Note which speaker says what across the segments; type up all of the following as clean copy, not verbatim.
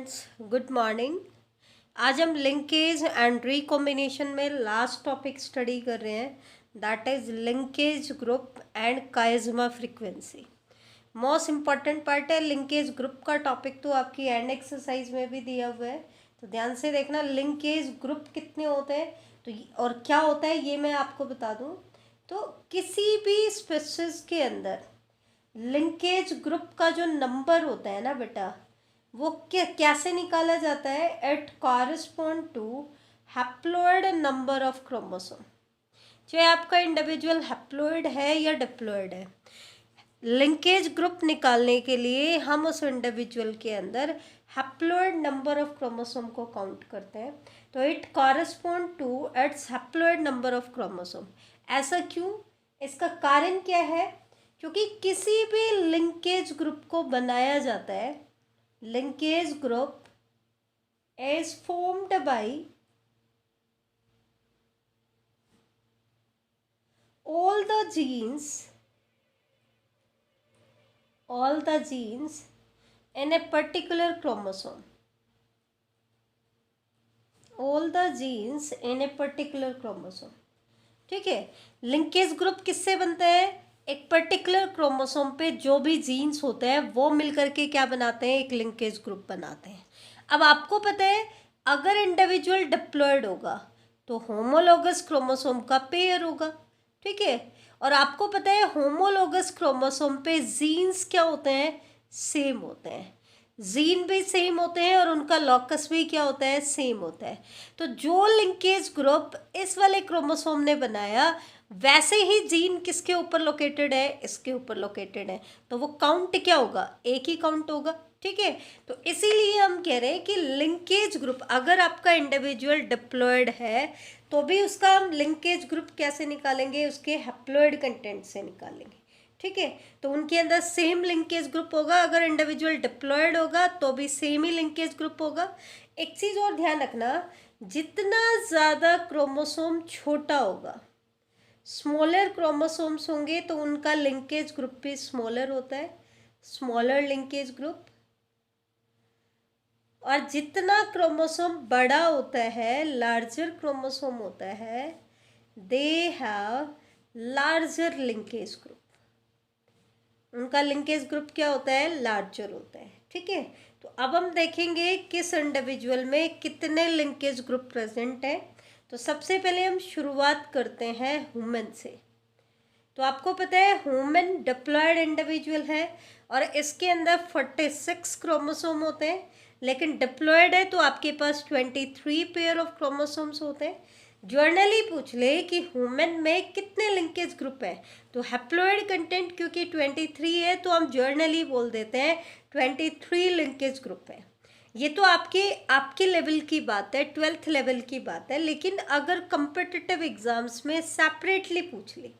Speaker 1: Students, good morning. आज हम linkage and recombination में लास्ट टॉपिक स्टडी कर रहे हैं, that is linkage group and chiasma frequency. Most important part है लिंकेज ग्रुप का। टॉपिक तो आपकी एंड एक्सरसाइज में भी दिया हुआ है, तो ध्यान से देखना। लिंकेज ग्रुप कितने होते हैं तो और क्या होता है ये मैं आपको बता दूं। तो किसी भी स्पीशीज के अंदर लिंकेज ग्रुप का जो नंबर होता है ना बेटा, वो कैसे निकाला जाता है? It correspond to haploid number of chromosome. चाहे आपका इंडिविजुअल हैप्लॉइड है या डिप्लॉइड है, लिंकेज ग्रुप निकालने के लिए हम उस इंडिविजुअल के अंदर हैप्लॉइड नंबर ऑफ क्रोमोसोम को काउंट करते हैं। तो it correspond to its haploid number of chromosome. ऐसा क्यों? इसका कारण क्या है? क्योंकि किसी भी लिंकेज ग्रुप को बनाया जाता है, linkage group is formed by all the genes in a particular chromosome. all the genes in a particular chromosome। ठीक है, लिंकेज ग्रुप किससे बनता है? एक पर्टिकुलर क्रोमोसोम पे जो भी जीन्स होते हैं वो मिलकर के क्या बनाते हैं? एक लिंकेज ग्रुप बनाते हैं। अब आपको पता है, अगर इंडिविजुअल डिप्लॉयड होगा तो होमोलोगस क्रोमोसोम का पेयर होगा, ठीक है। और आपको पता है होमोलोगस क्रोमोसोम पे जीन्स क्या होते हैं? सेम होते हैं। जीन भी सेम होते हैं और उनका लॉकस भी क्या होता है? सेम होता है। तो जो लिंकेज ग्रुप इस वाले क्रोमोसोम ने बनाया, वैसे ही जीन किसके ऊपर लोकेटेड है? इसके ऊपर लोकेटेड है। तो वो काउंट क्या होगा? एक ही काउंट होगा, ठीक है। तो इसीलिए हम कह रहे हैं कि लिंकेज ग्रुप, अगर आपका इंडिविजुअल डिप्लॉयड है तो भी उसका हम लिंकेज ग्रुप कैसे निकालेंगे? उसके हैप्लॉयड कंटेंट से निकालेंगे, ठीक है। तो उनके अंदर सेम लिंकेज ग्रुप होगा। अगर इंडिविजुअल डिप्लॉयड होगा तो भी सेम ही लिंकेज ग्रुप होगा। एक चीज़ और ध्यान रखना, जितना ज़्यादा क्रोमोसोम छोटा होगा, स्मॉलर क्रोमोसोम्स होंगे तो उनका लिंकेज ग्रुप भी स्मॉलर होता है, स्मॉलर लिंकेज ग्रुप। और जितना क्रोमोसोम बड़ा होता है, लार्जर क्रोमोसोम होता है, they have larger linkage group. उनका लिंकेज ग्रुप क्या होता है? लार्जर होता है, ठीक है। तो अब हम देखेंगे किस इंडिविजुअल में कितने लिंकेज ग्रुप प्रेजेंट है। तो सबसे पहले हम शुरुआत करते हैं ह्यूमन से। तो आपको पता है ह्यूमन डिप्लॉयड इंडिविजुअल है और इसके अंदर 46 क्रोमोसोम होते हैं, लेकिन डिप्लॉयड है तो आपके पास 23 पेयर ऑफ क्रोमोसोम्स होते हैं। जर्नली पूछ ले कि ह्यूमन में कितने लिंकेज ग्रुप है, तो हैप्लॉइड कंटेंट क्योंकि 23 है तो हम जर्नली बोल देते हैं 23 लिंकेज ग्रुप है। ये तो आपके लेवल की बात है, 12th लेवल की बात है। लेकिन अगर कम्पिटिटिव एग्जाम्स में सेपरेटली पूछ ले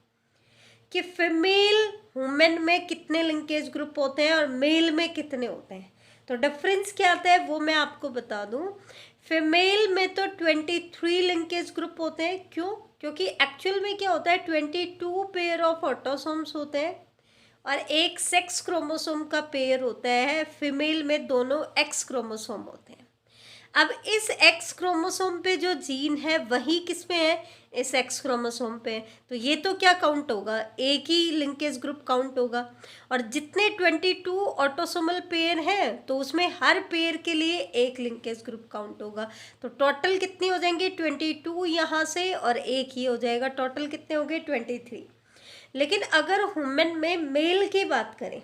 Speaker 1: कि फीमेल ह्यूमन में कितने लिंकेज ग्रुप होते हैं और मेल में कितने होते हैं, तो डिफरेंस क्या आता है वो मैं आपको बता दूं। फीमेल में तो 23 लिंकेज ग्रुप होते हैं। क्यों? क्योंकि एक्चुअल में क्या होता है, 22 पेयर ऑफ ऑटोसोम्स होते हैं और एक सेक्स क्रोमोसोम का पेयर होता है। फीमेल में दोनों एक्स क्रोमोसोम होते हैं। अब इस एक्स क्रोमोसोम पे जो जीन है वही किस पे है? इस एक्स क्रोमोसोम पे। तो ये तो क्या काउंट होगा? एक ही लिंकेज ग्रुप काउंट होगा। और जितने 22 ऑटोसोमल पेयर हैं तो उसमें हर पेयर के लिए एक लिंकेज ग्रुप काउंट होगा। तो टोटल कितनी हो जाएंगे? 22 यहाँ से और एक ही हो जाएगा। टोटल कितने हो गए? 23। लेकिन अगर ह्यूमन में मेल की बात करें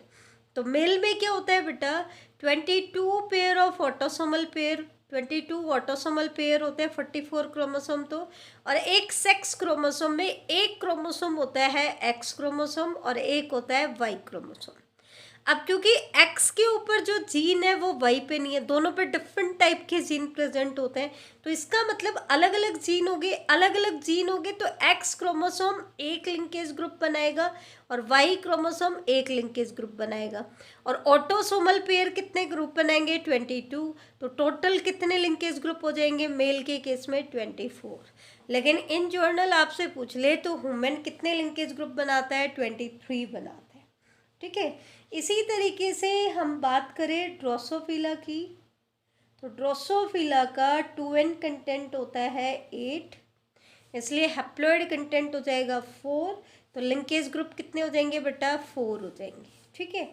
Speaker 1: तो मेल में क्या होता है बेटा? 22 pair of autosomal pair, 22 autosomal pair होते हैं, 44 क्रोमोसोम तो। और एक सेक्स क्रोमोसोम में एक क्रोमोसोम होता है एक्स क्रोमोसोम और एक होता है वाई क्रोमोसोम। अब क्योंकि एक्स के ऊपर जो जीन है वो वाई पे नहीं है, दोनों पे डिफरेंट टाइप के जीन प्रेजेंट होते हैं, तो इसका मतलब अलग अलग जीन होंगे। अलग अलग जीन होंगे तो एक्स क्रोमोसोम एक लिंकेज ग्रुप बनाएगा और वाई क्रोमोसोम एक लिंकेज ग्रुप बनाएगा। और ऑटोसोमल पेयर कितने ग्रुप बनाएंगे? 22। तो टोटल कितने लिंकेज ग्रुप हो जाएंगे मेल के केस में? 24। लेकिन इन जर्नल आपसे पूछ ले तो ह्यूमन कितने लिंकेज ग्रुप बनाता है? 23 बनाता है, ठीक है। इसी तरीके से हम बात करें ड्रोसोफिला की, तो ड्रोसोफिला का 2n कंटेंट होता है 8, इसलिए हैप्लॉइड कंटेंट हो जाएगा 4। तो लिंकेज ग्रुप कितने हो जाएंगे बेटा? 4 हो जाएंगे। ठीक है,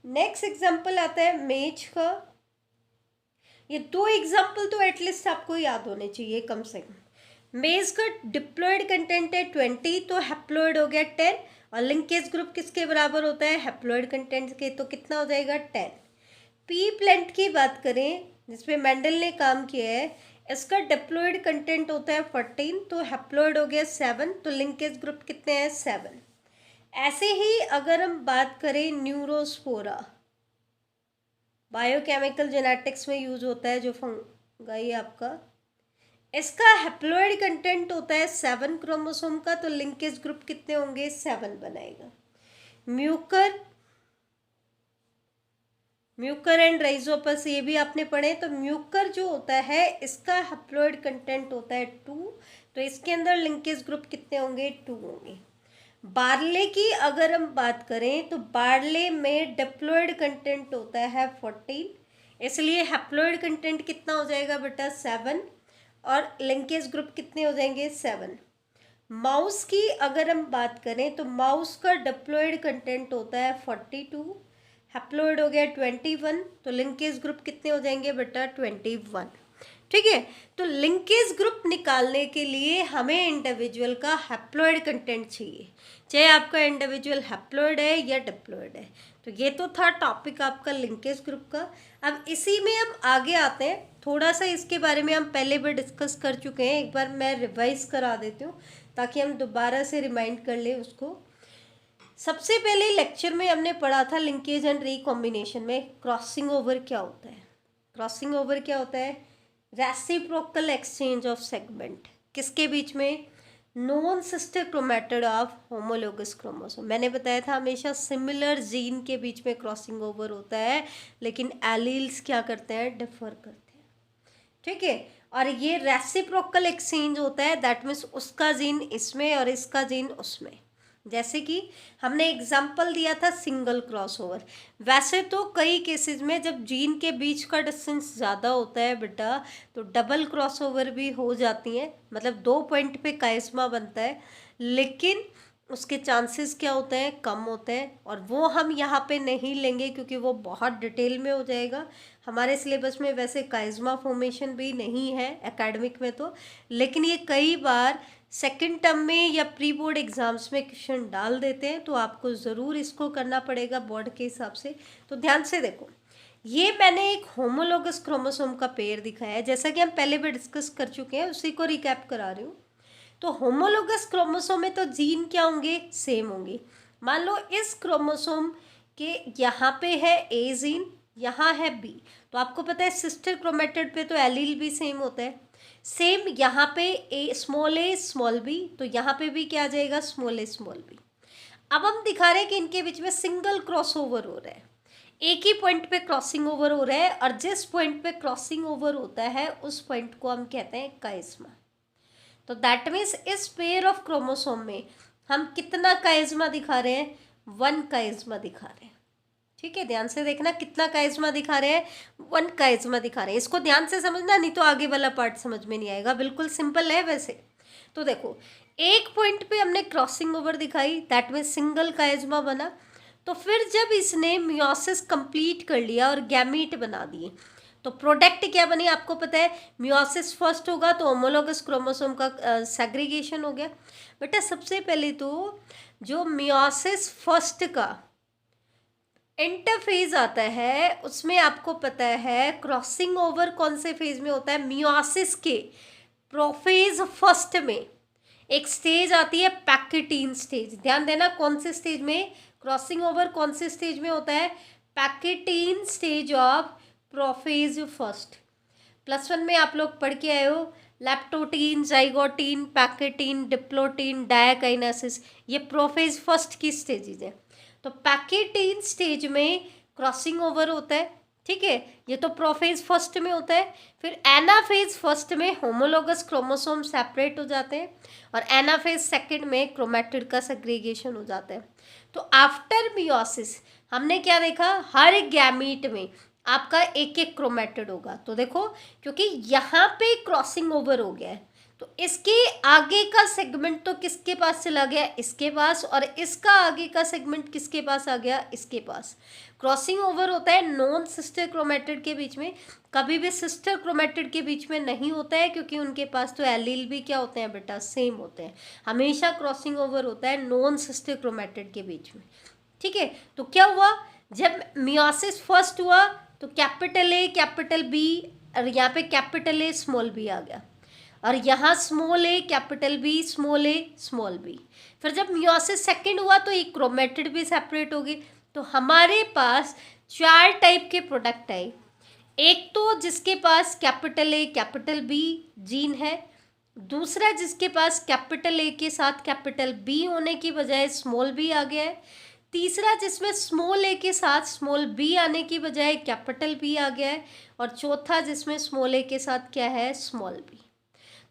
Speaker 1: नेक्स्ट एग्जाम्पल आता है मेज का। ये 2 एग्जाम्पल तो एटलीस्ट आपको याद होने चाहिए कम से कम। मेज का डिप्लॉयड कंटेंट है 20, तो हैप्लॉइड हो गया 10, और लिंकेज ग्रुप किसके बराबर होता है? हैप्लॉइड कंटेंट के, तो कितना हो जाएगा? 10। पी प्लेंट की बात करें जिसपे मेंडल ने काम किया है, इसका डिप्लॉयड कंटेंट होता है 14, तो हैप्लॉइड हो गया 7, तो लिंकेज ग्रुप कितने हैं? 7। ऐसे ही अगर हम बात करें न्यूरोस्पोरा, बायोकेमिकल जेनेटिक्स में यूज होता है जो फंगाई आपका, इसका हैप्लॉइड कंटेंट होता है 7 क्रोमोसोम का, तो लिंकेज ग्रुप कितने होंगे? 7 बनाएगा। म्यूकर एंड राइजोपस, ये भी आपने पढ़े। तो म्यूकर जो होता है इसका हैप्लॉइड कंटेंट होता है 2, तो इसके अंदर लिंकेज ग्रुप कितने होंगे? 2 होंगे। बार्ले की अगर हम बात करें तो बार्ले में डिप्लॉयड कंटेंट होता है 14, इसलिए हैप्लॉइड कंटेंट कितना हो जाएगा बेटा? 7, और लिंकेज ग्रुप कितने हो जाएंगे? 7। माउस की अगर हम बात करें तो माउस का डिप्लॉयड कंटेंट होता है 42, हैप्लॉइड हो गया 21, तो लिंकेज ग्रुप कितने हो जाएंगे बेटा? 21। ठीक है, तो लिंकेज ग्रुप निकालने के लिए हमें इंडिविजुअल का हैप्लॉइड कंटेंट चाहिए, चाहे आपका इंडिविजुअल हैप्लॉइड है या डिप्लॉयड है। तो ये तो था टॉपिक आपका लिंकेज ग्रुप का। अब इसी में हम आगे आते हैं, थोड़ा सा इसके बारे में हम पहले भी डिस्कस कर चुके हैं, एक बार मैं रिवाइज करा देती हूँ ताकि हम दोबारा से रिमाइंड कर लें उसको। सबसे पहले लेक्चर में हमने पढ़ा था लिंकेज एंड रिकॉम्बिनेशन में क्रॉसिंग ओवर क्या होता है। क्रॉसिंग ओवर क्या होता है? रेसिप्रोकल एक्सचेंज ऑफ सेगमेंट, किसके बीच में? Non sister chromatid of homologous chromosome. मैंने बताया था हमेशा सिमिलर जीन के बीच में क्रॉसिंग ओवर होता है, लेकिन एलील्स क्या करते हैं? डिफर करते हैं। ठीक है, और ये रेसिप्रोकल एक्सचेंज होता है, दैट मीन्स उसका जीन इसमें और इसका जीन उसमें। जैसे कि हमने एग्जाम्पल दिया था सिंगल क्रॉसओवर। वैसे तो कई केसेस में जब जीन के बीच का डिस्टेंस ज़्यादा होता है बेटा, तो डबल क्रॉसओवर भी हो जाती हैं, मतलब 2 पॉइंट पे काइस्मा बनता है, लेकिन उसके चांसेस क्या होते हैं? कम होते हैं, और वो हम यहाँ पे नहीं लेंगे क्योंकि वो बहुत डिटेल में हो जाएगा। हमारे सिलेबस में वैसे काइस्मा फॉर्मेशन भी नहीं है एकेडमिक में तो, लेकिन ये कई बार सेकंड टर्म में या प्री बोर्ड एग्जाम्स में क्वेश्चन डाल देते हैं, तो आपको ज़रूर इसको करना पड़ेगा बोर्ड के हिसाब से। तो ध्यान से देखो, ये मैंने एक होमोलोगस क्रोमोसोम का पेयर दिखाया है, जैसा कि हम पहले भी डिस्कस कर चुके हैं, उसी को रिकैप करा रही हूँ। तो होमोलोगस क्रोमोसोम में तो जीन क्या होंगे? सेम होंगे। मान लो इस क्रोमोसोम के यहाँ पे है ए जीन, यहाँ है बी, तो आपको पता है सिस्टर क्रोमेटिड पे तो एलील भी सेम होता है। सेम यहाँ पे ए स्मॉल बी, तो यहाँ पे भी क्या आ जाएगा? Small B. अब हम दिखा रहे हैं कि इनके बीच में सिंगल क्रॉसओवर हो रहा है, एक ही पॉइंट पे क्रॉसिंग ओवर हो रहा है, और जिस पॉइंट पे क्रॉसिंग ओवर होता है उस पॉइंट को हम कहते हैं काइस्मा। तो दैट मीन्स इस पेयर ऑफ क्रोमोसोम में हम कितना काइस्मा दिखा रहे हैं? 1 काइस्मा दिखा रहे हैं। ठीक है, ध्यान से देखना, कितना काइस्मा दिखा रहे हैं? 1 काइस्मा दिखा रहे हैं। इसको ध्यान से समझना, नहीं तो आगे वाला पार्ट समझ में नहीं आएगा, बिल्कुल सिंपल है वैसे। तो देखो, एक पॉइंट पे हमने क्रॉसिंग ओवर दिखाई, दैट मीन्स सिंगल काइस्मा बना। तो फिर जब इसने मियोसिस कंप्लीट कर लिया और गैमीट बना दिए, तो प्रोडक्ट क्या बनी? आपको पता है मियोसिस फर्स्ट होगा तो होमोलोगस क्रोमोसोम का सेग्रीगेशन हो गया। बेटा सबसे पहले तो जो मियोसिस फर्स्ट का इंटरफेज आता है उसमें आपको पता है क्रॉसिंग ओवर कौन से फेज में होता है? मियोसिस के प्रोफेज फर्स्ट में एक स्टेज आती है पैकेटीन स्टेज। ध्यान देना, कौन से स्टेज में क्रॉसिंग ओवर कौन से स्टेज में होता है? Pachytene stage of prophase first. +1 में आप लोग पढ़ के आए हो, लैप्टोटीन, जाइगोटीन, पैकेटीन, डिप्लोटीन, डायकाइनेसिस, ये प्रोफेज फर्स्ट की स्टेजेज है। तो पैकेटीन स्टेज में क्रॉसिंग ओवर होता है, ठीक है, ये तो प्रोफेज फर्स्ट में होता है। फिर एनाफेज फर्स्ट में होमोलोगस क्रोमोसोम सेपरेट हो जाते हैं, और एनाफेज सेकंड में क्रोमैटिड का सेग्रीगेशन हो जाता है। तो आफ्टर मियोसिस हमने क्या देखा? हर गैमीट में आपका एक एक क्रोमेटिड होगा। तो देखो, क्योंकि यहाँ पे क्रॉसिंग ओवर हो गया है, तो इसके आगे का सेगमेंट तो किसके पास चला गया, इसके पास, और इसका आगे का सेगमेंट किसके पास आ गया, इसके पास। क्रॉसिंग ओवर होता है नॉन सिस्टर क्रोमेटिड के बीच में, कभी भी सिस्टर क्रोमेटिड के बीच में नहीं होता है, क्योंकि उनके पास तो एलील भी क्या होते हैं बेटा, सेम होते हैं। हमेशा क्रॉसिंग ओवर होता है नॉन सिस्टर क्रोमेटिड के बीच में, ठीक है। तो क्या हुआ, जब मियोसिस फर्स्ट हुआ तो कैपिटल ए कैपिटल बी, और यहाँ पे कैपिटल ए स्मॉल बी आ गया, और यहाँ स्मॉल ए कैपिटल बी, स्मॉल ए स्मॉल बी। फिर जब मियोसिस सेकंड हुआ तो एक क्रोमेटिड भी सेपरेट हो गई। तो हमारे पास 4 टाइप के प्रोडक्ट आए। एक तो जिसके पास capital A capital B gene है, दूसरा जिसके पास कैपिटल ए के साथ कैपिटल बी होने की बजाय स्मॉल बी आ गया है, तीसरा जिसमें स्मॉल ए के साथ स्मॉल बी आने की बजाय कैपिटल बी आ गया है, और चौथा जिसमें स्मॉल ए के साथ क्या है, स्मॉल बी।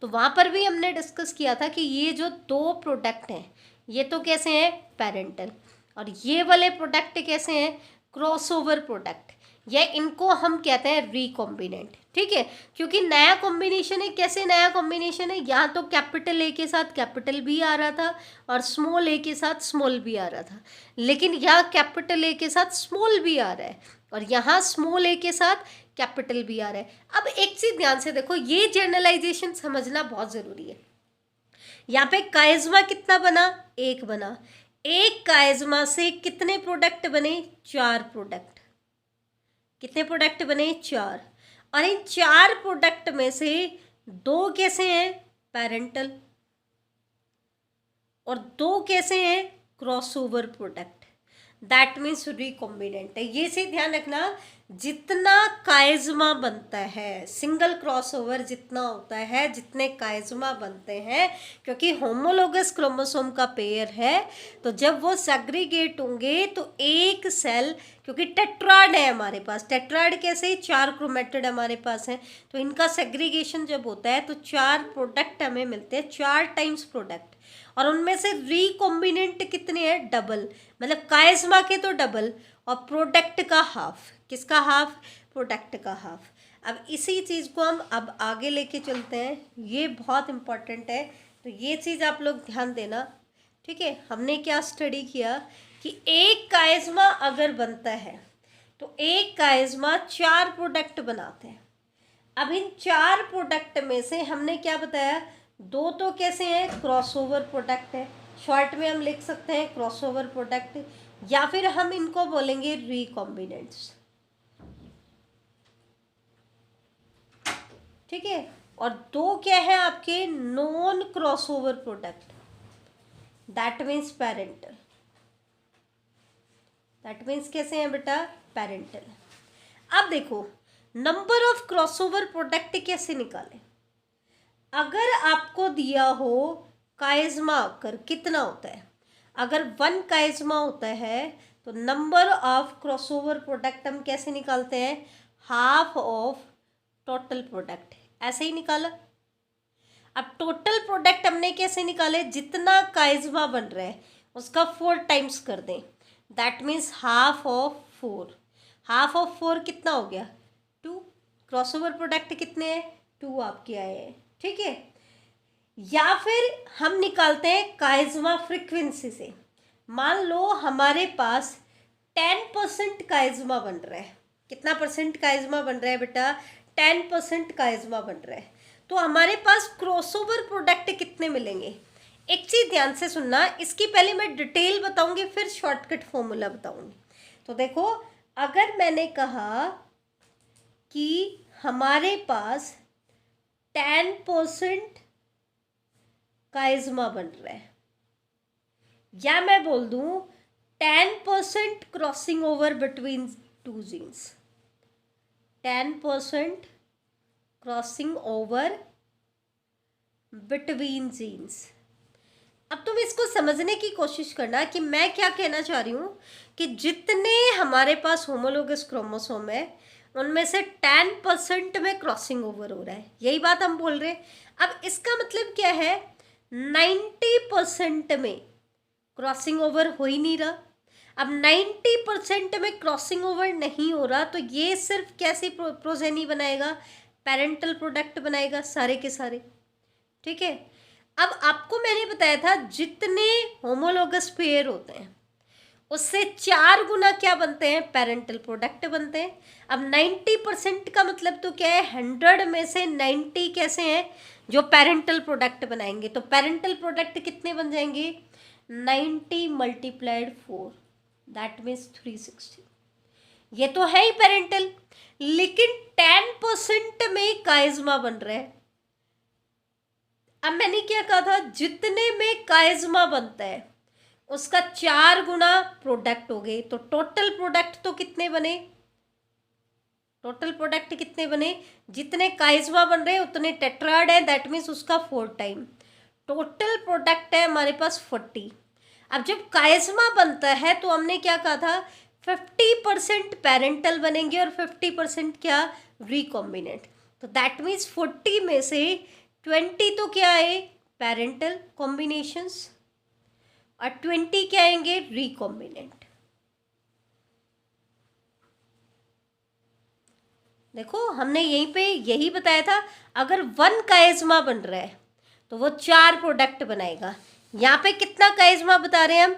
Speaker 1: तो वहाँ पर भी हमने डिस्कस किया था कि ये जो 2 प्रोडक्ट हैं ये तो कैसे हैं, पेरेंटल, और ये वाले प्रोडक्ट कैसे हैं, क्रॉसओवर प्रोडक्ट, या इनको हम कहते हैं रिकॉम्बिनेंट, ठीक है। क्योंकि नया कॉम्बिनेशन है, कैसे नया कॉम्बिनेशन है, यहाँ तो कैपिटल ए के साथ कैपिटल बी आ रहा था और स्मॉल ए के साथ स्मॉल बी आ रहा था, लेकिन यहाँ कैपिटल ए के साथ स्मॉल बी आ रहा है और यहाँ स्मॉल ए के साथ कैपिटल बी आ रहा है। अब एक चीज ध्यान से देखो, ये जनरलाइजेशन समझना बहुत जरूरी है। यहाँ पे काइज्मा कितना बना, 1 बना। एक काइज्मा से कितने प्रोडक्ट बने, 4 प्रोडक्ट। कितने प्रोडक्ट बने, 4। और इन 4 प्रोडक्ट में से 2 कैसे हैं, पेरेंटल, और 2 कैसे हैं, crossover product. That means recombinant है। ये से ध्यान रखना, जितना काइज्मा बनता है, सिंगल क्रॉसओवर जितना होता है, जितने काइज्मा बनते हैं, क्योंकि होमोलोगस क्रोमोसोम का पेयर है, तो जब वो सेग्रीगेट होंगे तो एक सेल, क्योंकि टेट्राड है हमारे पास, टेट्राड कैसे, 4 क्रोमेटिड हमारे पास हैं, तो इनका सेग्रीगेशन जब होता है तो 4 प्रोडक्ट हमें मिलते हैं, 4 टाइम्स प्रोडक्ट, और उनमें से रिकॉम्बिनेंट कितने हैं, डबल, मतलब काइज्मा के तो डबल और प्रोडक्ट का हाफ। किसका हाफ, प्रोडक्ट का हाफ। अब इसी चीज़ को हम अब आगे लेके चलते हैं, ये बहुत इंपॉर्टेंट है, तो ये चीज़ आप लोग ध्यान देना, ठीक है। हमने क्या स्टडी किया कि एक काइज्मा अगर बनता है तो एक काइज्मा 4 प्रोडक्ट बनाते हैं। अब इन 4 प्रोडक्ट में से हमने क्या बताया, 2 तो कैसे हैं, क्रॉसओवर प्रोडक्ट है, शॉर्ट में हम लिख सकते हैं क्रॉसओवर प्रोडक्ट, या फिर हम इनको बोलेंगे रिकॉम्बिनेंट्स, ठीक है। और 2 क्या है आपके, non crossover product, that means parental. That means कैसे हैं बेटा, पेरेंटल। अब देखो, नंबर ऑफ क्रॉसओवर प्रोडक्ट कैसे निकालें। अगर आपको दिया हो काइज्मा आकर कितना होता है, अगर 1 काइज्मा होता है तो नंबर ऑफ क्रॉसओवर प्रोडक्ट हम कैसे निकालते हैं, हाफ ऑफ टोटल प्रोडक्ट, ऐसे ही निकाला। अब टोटल प्रोडक्ट हमने कैसे निकाले, जितना काइज्मा बन रहा है उसका 4 टाइम्स कर दें, that means half of 4। Half of 4 कितना हो गया, 2। क्रॉसओवर प्रोडक्ट कितने हैं, 2 आपके आए हैं, ठीक है। या फिर हम निकालते हैं काइज्मा फ्रीक्वेंसी से। मान लो हमारे पास 10% काइज्मा बन रहा है, कितना परसेंट काइज्मा बन रहा है बेटा, 10% काइज्मा बन रहा है, तो हमारे पास क्रॉसओवर प्रोडक्ट कितने मिलेंगे। एक चीज ध्यान से सुनना, इसकी पहले मैं डिटेल बताऊंगी फिर शॉर्टकट फॉर्मूला बताऊंगी। तो देखो, अगर मैंने कहा कि हमारे पास 10% काइज्मा बन रहा है, या मैं बोल दूं 10% crossing over between 2 genes, 10% crossing over between genes. अब तुम इसको समझने की कोशिश करना कि मैं क्या कहना चाह रही हूँ, कि जितने हमारे पास होमोलोगस क्रोमोसोम है उनमें से 10% में क्रॉसिंग ओवर हो रहा है, यही बात हम बोल रहे हैं। अब इसका मतलब क्या है, 90% में क्रॉसिंग ओवर हो ही नहीं रहा। अब 90% में क्रॉसिंग ओवर नहीं हो रहा, तो ये सिर्फ कैसी प्रोजेनी बनाएगा, पेरेंटल प्रोडक्ट बनाएगा सारे के सारे। ठीक है, अब आपको मैंने बताया था जितने होमोलोगस पेयर होते हैं उससे 4 गुना क्या बनते हैं, पेरेंटल प्रोडक्ट बनते हैं। अब 90% का मतलब तो क्या है, 100 में से 90 कैसे हैं जो पेरेंटल प्रोडक्ट बनाएंगे। तो पेरेंटल प्रोडक्ट कितने बन जाएंगे, 90 × 4, दैट मीन्स 360। ये तो है ही पेरेंटल, लेकिन 10% में काइज़मा बन रहा है। अब मैंने क्या कहा था, जितने में काइज़मा बनता है उसका 4 गुना प्रोडक्ट हो गए। तो टोटल प्रोडक्ट तो कितने बने, टोटल प्रोडक्ट कितने बने, जितने काइज़मा बन रहे हैं उतने टेट्राड है, दैट मीन्स उसका 4 टाइम। टोटल प्रोडक्ट है हमारे पास 40। अब जब काइज़मा बनता है तो हमने क्या कहा था, 50% पेरेंटल बनेंगे और 50% क्या, रिकॉम्बिनेंट। तो दैट मीन्स 40 में से 20 तो क्या है, पेरेंटल कॉम्बिनेशंस, और 20 क्या आएंगे, रिकॉम्बिनेंट। देखो हमने यहीं पे यही बताया था, अगर 1 काइज़मा बन रहा है तो वो 4 प्रोडक्ट बनाएगा। यहाँ पे कितना काइज़मा बता रहे हैं हम,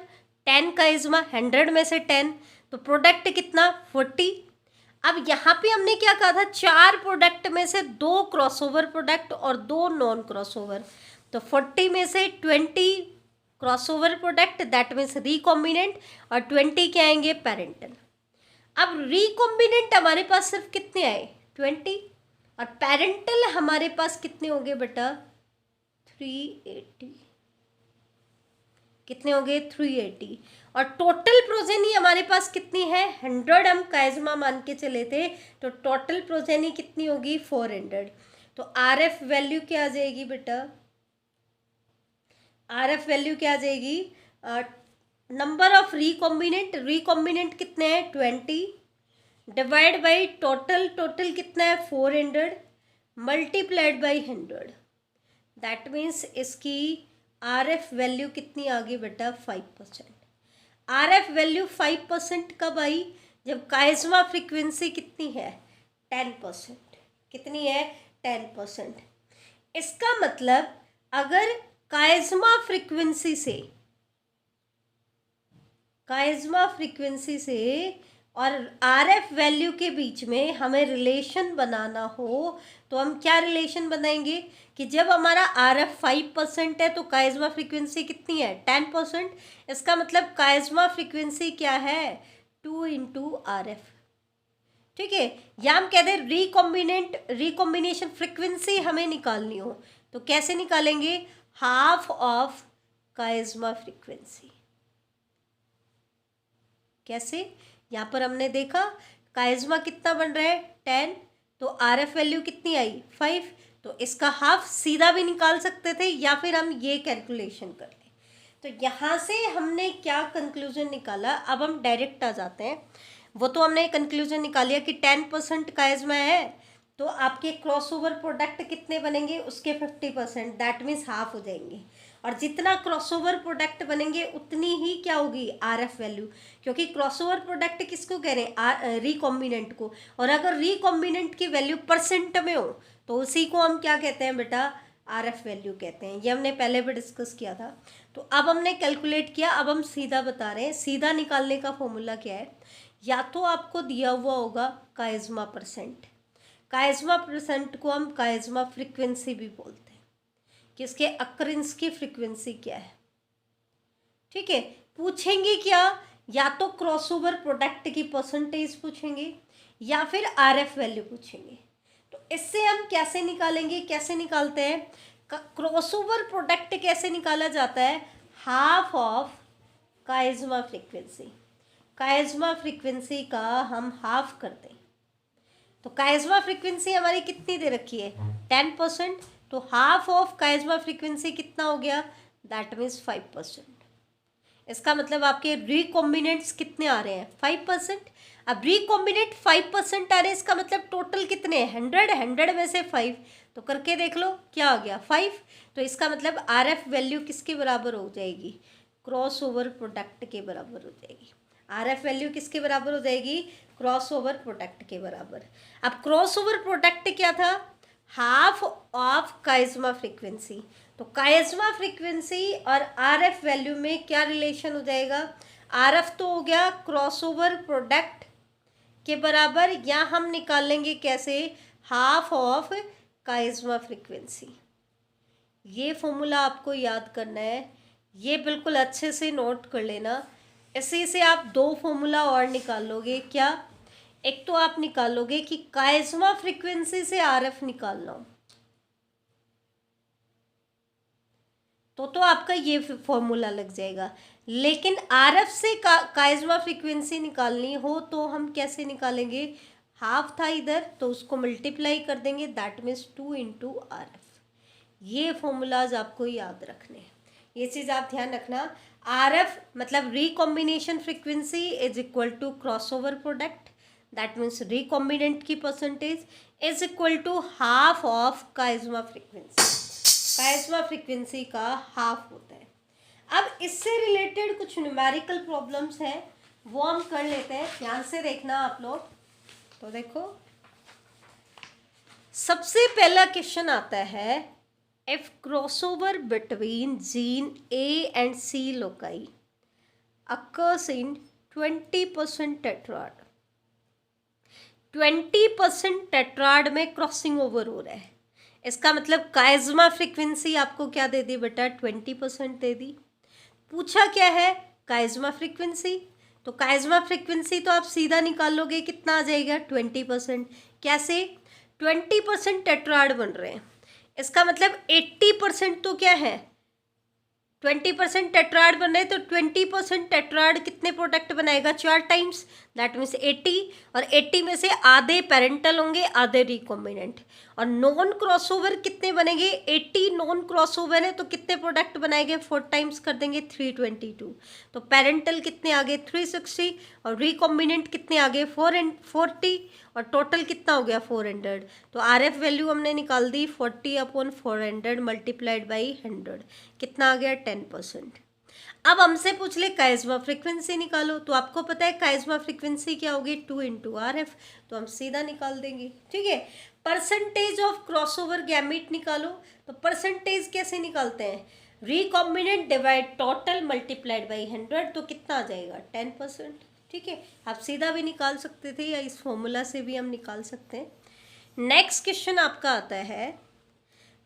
Speaker 1: 10 काइज़मा, 100 में से 10, तो प्रोडक्ट कितना, 40। अब यहाँ पे हमने क्या कहा था, 4 प्रोडक्ट में से 2 क्रॉसओवर प्रोडक्ट और 2 नॉन क्रॉसओवर। तो 40 में से 20 crossover product, that means recombinant, और 20 क्या आएंगे, पेरेंटल। अब रिकॉम्बिनेंट हमारे पास सिर्फ कितने आए, 20, और पेरेंटल हमारे पास कितने होंगे बेटा, 380। कितने हो गए, 380। और टोटल प्रोजेनी हमारे पास कितनी है, 100 हम काइज़मा मान के चले थे, तो टोटल प्रोजेनी कितनी होगी, 400। तो RF वैल्यू क्या आ जाएगी बेटा, RF वैल्यू क्या आ जाएगी, नंबर ऑफ रिकॉम्बिनेंट कितने हैं, 20, डिवाइड बाई टोटल, टोटल कितना है 400, मल्टीप्लाइड बाई 100, दैट मीन्स इसकी RF वैल्यू कितनी आ गई बेटा, 5%। RF वैल्यू 5% कब आई, जब काइज़मा फ्रीक्वेंसी कितनी है, 10%। कितनी है, 10%। इसका मतलब अगर काइज़मा फ्रीक्वेंसी से और RF वैल्यू के बीच में हमें रिलेशन बनाना हो तो हम क्या रिलेशन बनाएंगे, कि जब हमारा RF 5% है तो काइज़मा फ्रीक्वेंसी कितनी है, 10%। इसका मतलब काइज़मा फ्रीक्वेंसी क्या है, 2 × RF। ठीक है, या हम कहते हैं रिकॉम्बिनेशन फ्रीक्वेंसी हमें निकालनी हो तो कैसे निकालेंगे, हाफ ऑफ काइज़मा फ्रीक्वेंसी। कैसे, यहाँ पर हमने देखा काइज़मा कितना बन रहा है, 10, तो RF वैल्यू कितनी आई, 5, तो इसका हाफ सीधा भी निकाल सकते थे या फिर हम ये कैलकुलेशन कर लें। तो यहाँ से हमने क्या कंक्लूजन निकाला, अब हम डायरेक्ट आ जाते हैं। वो तो हमने कंक्लूजन निकालिया कि 10% काइज़मा है तो आपके क्रॉसओवर प्रोडक्ट कितने बनेंगे, उसके 50%, दैट मीन्स हाफ हो जाएंगे। और जितना क्रॉसओवर प्रोडक्ट बनेंगे उतनी ही क्या होगी, RF वैल्यू, क्योंकि क्रॉसओवर प्रोडक्ट किसको कह रहे हैं, रिकॉम्बिनेंट को। और अगर रिकॉम्बिनेंट की वैल्यू परसेंट में हो तो उसी को हम क्या कहते हैं बेटा, RF वैल्यू कहते हैं। ये हमने पहले भी डिस्कस किया था। तो अब हमने कैलकुलेट किया, अब हम सीधा बता रहे हैं। सीधा निकालने का फॉर्मूला क्या है, या तो आपको दिया हुआ होगा काइज़मा परसेंट, काइज़मा परसेंट को हम काइज़मा फ्रीक्वेंसी भी बोलते हैं, कि इसके अक्रेंस की फ्रीक्वेंसी क्या है। ठीक है, पूछेंगे क्या, या तो क्रॉसओवर प्रोडक्ट की परसेंटेज पूछेंगे या फिर RF वैल्यू पूछेंगे। तो इससे हम कैसे निकालेंगे, कैसे निकालते हैं, क्रॉसओवर प्रोडक्ट कैसे निकाला जाता है, हाफ ऑफ काइज़मा फ्रीक्वेंसी। काइज़मा फ्रीक्वेंसी का हम हाफ करते हैं। तो काइज़मा फ्रीक्वेंसी हमारी कितनी दे रखी है, 10%, तो हाफ ऑफ काइज़मा फ्रीक्वेंसी कितना हो गया, दैट मीन्स 5%। इसका मतलब आपके रिकॉम्बिनेंट्स कितने आ रहे हैं, 5%। अब रिकॉम्बिनेंट 5% आ रहे हैं, इसका मतलब टोटल कितने हैं, 100 में से 5, तो करके देख लो क्या आ गया, 5। तो इसका मतलब RF वैल्यू किसके बराबर हो जाएगी, क्रॉसओवर प्रोडक्ट के बराबर हो जाएगी। RF वैल्यू किसके बराबर हो जाएगी, क्रॉसओवर प्रोडक्ट के बराबर। अब क्रॉसओवर प्रोडक्ट क्या था, हाफ ऑफ काइज्मा फ्रीक्वेंसी। तो काइज्मा फ्रीक्वेंसी और RF वैल्यू में क्या रिलेशन हो जाएगा, RF तो हो गया क्रॉसओवर प्रोडक्ट के बराबर, या हम निकालेंगे कैसे, हाफ ऑफ काइज्मा फ्रीक्वेंसी। ये फॉर्मूला आपको याद करना है, ये बिल्कुल अच्छे से नोट कर लेना। इसी से आप दो फॉर्मूला और निकाल लोगे। क्या, एक तो आप निकालोगे कि काइज्मा फ्रीक्वेंसी से RF निकालना हो, तो आपका ये फॉर्मूला लग जाएगा। लेकिन RF से काइज्मा फ्रीक्वेंसी निकालनी हो तो हम कैसे निकालेंगे, हाफ था इधर तो उसको मल्टीप्लाई कर देंगे, दैट मीन्स 2 इंटू RF। ये फॉर्मूलाज आपको याद रखने हैं, ये चीज़ आप ध्यान रखना। RF मतलब recombination frequency is equal to crossover product, that means recombinant की percentage is equal to half of chiasma frequency. Chiasma frequency का हाफ होता है। अब इससे रिलेटेड कुछ न्यूमेरिकल प्रॉब्लम्स हैं, वो हम कर लेते हैं, ध्यान से देखना आप लोग। तो देखो, सबसे पहला क्वेश्चन आता है, if crossover between gene A and C loci occurs in 20% tetrad. 20% tetrad में क्रॉसिंग ओवर हो रहा है, इसका मतलब काइज्मा फ्रीक्वेंसी आपको क्या दे दी बेटा, 20% दे दी। पूछा क्या है, काइज्मा फ्रीक्वेंसी। तो काइज्मा फ्रीक्वेंसी तो आप सीधा निकाल लोगे, कितना आ जाएगा, 20%। कैसे, 20% टेट्राड बन रहे हैं, इसका मतलब 80% तो क्या है, 20% टेट्राड बन रहे हैं, तो 20% टेट्राड कितने प्रोडक्ट बनाएगा, 4 टाइम्स, दैट मीन्स 80। और 80 में से आधे पेरेंटल होंगे, आधे रिकॉम्बिनेंट। और नॉन क्रॉसओवर कितने बनेंगे, 80 नॉन क्रॉसओवर है तो कितने प्रोडक्ट बनाएंगे, 4 टाइम्स कर देंगे, 322। तो पेरेंटल कितने आगे, 360, और रिकॉम्बिनेंट कितने आगे, 440, और टोटल कितना हो गया, 400। तो RF वैल्यू हमने निकाल दी 40/400 मल्टीप्लाइड बाई 100, कितना आ गया, 10%। अब हमसे पूछ ले काइज्मा फ्रीक्वेंसी निकालो, तो आपको पता है काइज्मा फ्रीक्वेंसी क्या होगी, 2 इंटू RF, तो हम सीधा निकाल देंगे। ठीक है, परसेंटेज ऑफ क्रॉसओवर गैमीट निकालो, तो परसेंटेज कैसे निकालते हैं, recombinant divide total multiplied by 100, तो कितना आ जाएगा, 10%। ठीक है, आप सीधा भी निकाल सकते थे या इस फॉर्मूला से भी हम निकाल सकते हैं। नेक्स्ट क्वेश्चन आपका आता है,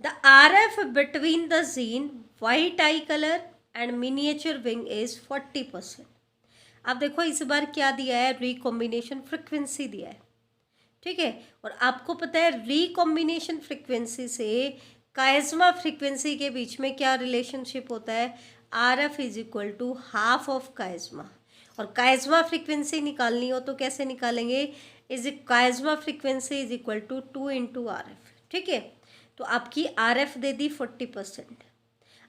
Speaker 1: the RF between the gene white I colour and miniature wing is 40%। अब देखो इस बार क्या दिया है, रिकॉम्बिनेशन फ्रिक्वेंसी दिया है। ठीक है, और आपको पता है रिकॉम्बिनेशन फ्रिक्वेंसी से काइज्मा फ्रिक्वेंसी के बीच में क्या रिलेशनशिप होता है, RF is equal to half of chiasma. और काइज्मा फ्रिक्वेंसी निकालनी हो तो कैसे निकालेंगे, chiasma frequency is equal to 2 into RF। ठीक है, तो आपकी RF दे दी 40%।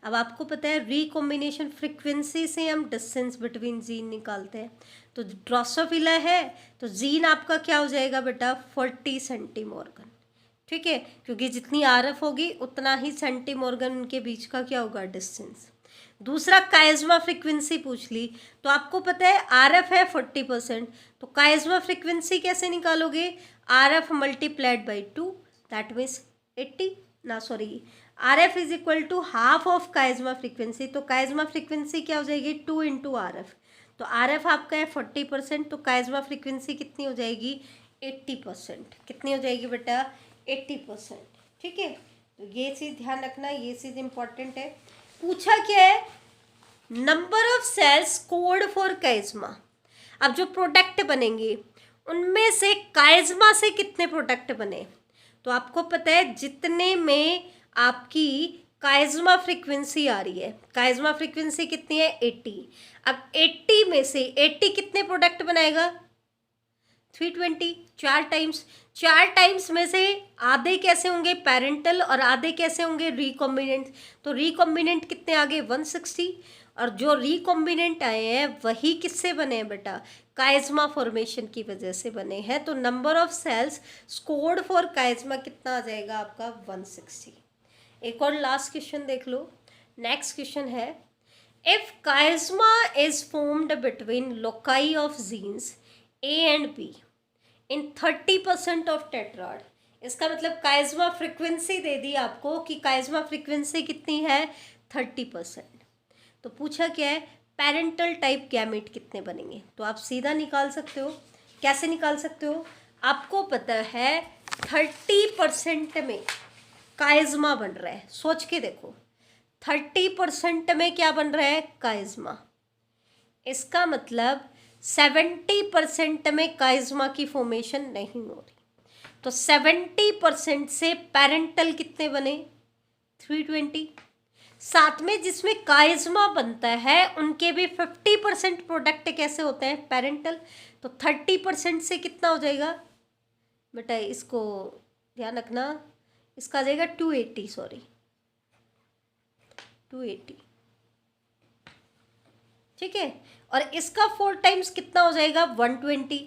Speaker 1: अब आपको पता है रिकॉम्बिनेशन फ्रिक्वेंसी से हम डिस्टेंस बिटवीन जीन निकालते हैं, तो ड्रोसोफिला है तो जीन आपका क्या हो जाएगा बेटा, 40 सेंटीमॉर्गन। ठीक है, क्योंकि जितनी RF होगी उतना ही सेंटीमॉर्गन उनके बीच का क्या होगा, डिस्टेंस। दूसरा काइज्मा फ्रिक्वेंसी पूछ ली, तो आपको पता है RF है 40%, तो काइज्मा फ्रिक्वेंसी कैसे निकालोगे, RF multiplied by 2, that means 80 ना sorry RF is equal to half of chiasma frequency. तो काइज्मा फ्रीक्वेंसी क्या हो जाएगी, 2 इंटू RF। तो RF आपका है 40%, तो काइज्मा फ्रीक्वेंसी कितनी हो जाएगी, 80%। कितनी हो जाएगी बेटा, 80%। ठीक है, तो ये चीज़ ध्यान रखना, ये चीज़ इंपॉर्टेंट है। पूछा क्या है, number of cells code for chiasma. अब जो प्रोडक्ट बनेंगे उनमें से काइज्मा से कितने प्रोडक्ट बने, तो आपको पता है जितने में आपकी काइज्मा फ्रीक्वेंसी आ रही है, काइज्मा फ्रीक्वेंसी कितनी है, 80। अब 80 में से 80 कितने प्रोडक्ट बनाएगा, 320, 4 टाइम्स में से आधे कैसे होंगे पेरेंटल और आधे कैसे होंगे रिकॉम्बिनेंट। तो रिकॉम्बिनेंट कितने आगे, 160, और जो रिकॉम्बिनेंट आए हैं वही किससे बने हैं बेटा, काइज्मा फॉर्मेशन की वजह से बने हैं। तो number of cells scored for chiasma कितना आ जाएगा आपका, 160। एक और लास्ट क्वेश्चन देख लो। नेक्स्ट क्वेश्चन है, If chiasma is formed between loci of genes A and B in 30% of tetrad, इसका मतलब chiasma frequency दे दी आपको कि chiasma frequency कितनी है 30%। तो पूछा क्या है पेरेंटल टाइप गैमेट कितने बनेंगे, तो आप सीधा निकाल सकते हो। कैसे निकाल सकते हो, आपको पता है 30% में काइज़मा बन रहा है, सोच के देखो 30% में क्या बन रहा है काइज़मा, इसका मतलब 70% में काइज़मा की फॉर्मेशन नहीं हो रही। तो 70% से पेरेंटल कितने बने 320। साथ में जिसमें काइज़मा बनता है उनके भी 50% प्रोडक्ट कैसे होते हैं पेरेंटल। तो 30% से कितना हो जाएगा बेटा, इसको ध्यान रखना, इसका आ जाएगा 280, सॉरी 280, ठीक है। और इसका 4 टाइम्स कितना हो जाएगा 120,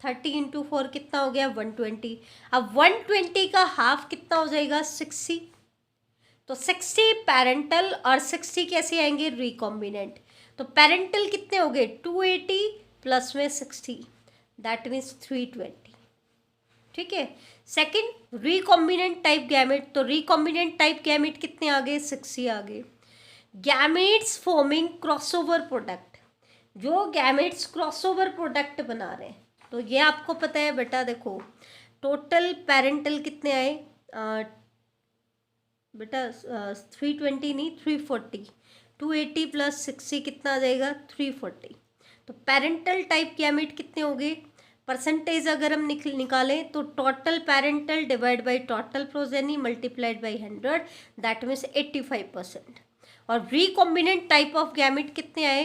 Speaker 1: 30 इंटू 4 कितना हो गया 120। अब 120 का हाफ कितना हो जाएगा 60। तो 60 पेरेंटल और 60 कैसे आएंगे रिकॉम्बिनेंट। तो पेरेंटल कितने हो गए 280 प्लस में 60, दैट मीन्स 320, ठीक है। सेकंड रिकॉम्बिनेंट टाइप गैमेट, तो रिकॉम्बिनेंट टाइप गैमेट कितने आ गए 60 आ गए। गैमेट्स फॉर्मिंग क्रॉसओवर प्रोडक्ट, जो गैमेट्स क्रॉसओवर प्रोडक्ट बना रहे हैं, तो ये आपको पता है बेटा, देखो टोटल पेरेंटल कितने आए बेटा 320 नहीं 340, 280 प्लस 60 कितना आ जाएगा 340। तो पेरेंटल टाइप गैमेट कितने हो गए, परसेंटेज अगर हम निकालें तो total parental divide by total progeny multiplied by 100, that means 85%। और रिकॉम्बिनेंट टाइप ऑफ गैमेट कितने आए,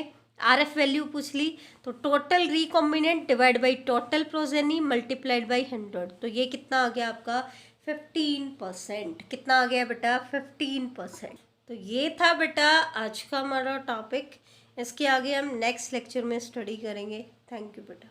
Speaker 1: RF वैल्यू पूछ ली, तो total recombinant divide by total progeny multiplied by 100, तो ये कितना आ गया आपका 15%। कितना आ गया बेटा 15%। तो ये था बेटा आज का हमारा टॉपिक, इसके आगे हम नेक्स्ट लेक्चर में स्टडी करेंगे। थैंक यू बेटा।